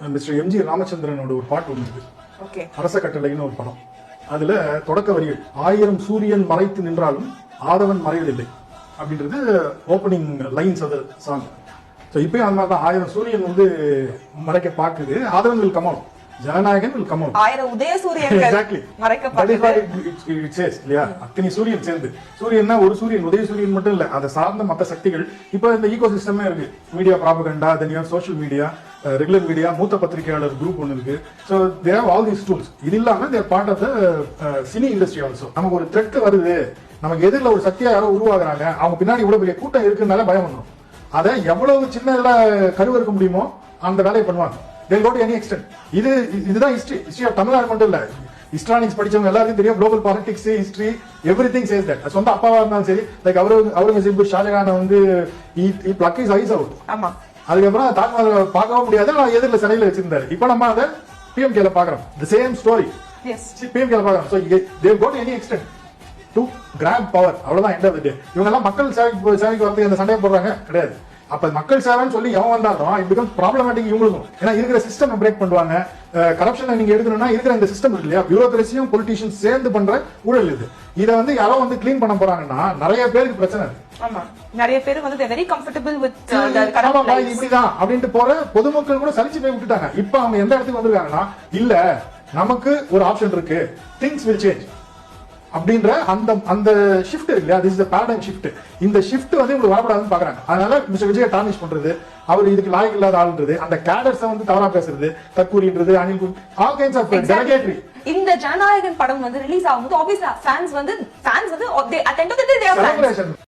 Mister MG ராமச்சந்திரனோட ஒரு பாட்டு ஒன்று இருக்கு. ஓகே. அரச கட்டளைன்னு ஒரு படம். அதுல தொடக்க வரிகள் 1000 சூரியன் மறைத்து நின்றாலும் ஆதவன் மறைவதில்லை அப்படின்றது opening lines of the song. So இப்பயும் அந்த மாதிரி தான் 1000 சூரியன் வந்து மறைக்க பார்க்குது, Aadhavan will come out, Jananayagan will come out. 1000 உதய சூரியன்கள் எக்ஸாக்ட்லி இல்லையா? அத்தனை சூரியன் சேர்ந்து, சூரியன்னா ஒரு சூரியன், உதய சூரியன் மட்டும் இல்ல, அதை சார்ந்த மற்ற சக்திகள். இப்போ இந்த ஈகோ சிஸ்டமே இருக்கு. Media propaganda, then social media, regular media, மூத்த பத்திரிகையாளர் குரூப் ஒன்று இருக்கு. So they have all these tools. இது இல்லாம their part of the cine industry also. நமக்கு ஒரு த்ரெட் வருது, நமக்கு எதிரில் ஒரு சக்தியா யாரோ உருவாகுறாங்க, அவங்க பின்னாடி இவ்வளவு பெரிய கூட்டம் இருக்குனால பயம் வந்துடும். அதை எவ்வளவு சின்ன கருவறுக்க முடியுமோ அந்த வேலையை பண்ணுவாங்க. They'll go to any extent. இதுதான் history of தமிழ்நாடு மட்டும் இல்ல. ஹிஸ்டானிக்ஸ் படிச்சவங்க எல்லாருக்கும் தெரியும். Global politics, history, everything says that. சொந்த அப்பாவா இருந்தாலும் சரி, லைக் அவுரங்கசீப் ஷாஜகானை வந்து he plucked his eyes out. ஆமா. அதுக்கப்புறம் தாஜ்மஹால் பார்க்கவும் முடியாது, எதிரில் சிலையில வச்சிருந்தாரு. இப்போ நம்ம அதை பிஎம்கேல பாக்குறோம். The same story. Yes. பிஎம்கேல பாக்குறோம். So they'll go to any extent to grab power. அவ்வளவுதான் end of the day. இவங்க எல்லாம் மக்கள் சேவைக்கு வரதுக்கு அந்த சண்டையை போடுறாங்க கிடையாது. அப்ப மக்கள் சேவைன்னு சொல்லி எவன் வந்தாலும் it becomes problematic இவங்களுக்கும். ஏன்னா இருக்கிற சிஸ்டம் பிரேக் பண்ணுவாங்க. கரப்ஷனை நீங்க எடுக்கணும்னா இருக்கிற இந்த சிஸ்டம் இருக்கு இல்லையா, பியூரோக்ரசியும் பொலிட்டிஷியன்ஸ் சேர்ந்து பண்ற ஊழல் இது. இதை வந்து யாரோ வந்து கிளீன் பண்ண போறாங்கன்னா நிறைய பேருக்கு பிரச்சனை இருக்கு. ஆமா, நிறைய பேர் வந்து very comfortable with the corrupt life. இப்படிதான் அப்படினு போற பொதுமக்கள் கூட சலிச்சு போய் விட்டுட்டாங்க. இப்ப அவங்க எந்த இடத்துக்கு வந்திருக்காங்கன்னா, இல்ல நமக்கு ஒரு ஆப்ஷன் இருக்கு, திங்ஸ் வில் சேஞ்ச் அப்படின்ற அந்த ஷிஃப்ட் இருக்கு இல்லையா, திஸ் இஸ் தி பாரடைம் ஷிஃப்ட். இந்த ஷிஃப்ட் வந்து உங்களுக்கு வரக்கூடாதுன்னு பாக்குறாங்க. அதனால மிஸ்டர் விஜய் டார்னிஷ் பண்றது, அவர் இதுக்கு லாயக்கு இல்லாத ஆளுன்றது, அந்த கேடர்ஸை வந்து தவறா பேசுறது, தற்கூறின்றது, அனில் ஆல் கைண்ட்ஸ் ஆஃப் டெலிகேட்டரி. இந்த ஜனநாயகன் படம் வந்து ரிலீஸ் ஆகும்போது ஆப்வியஸ்லி ஃபேன்ஸ் வந்து at the end of the day they are fans.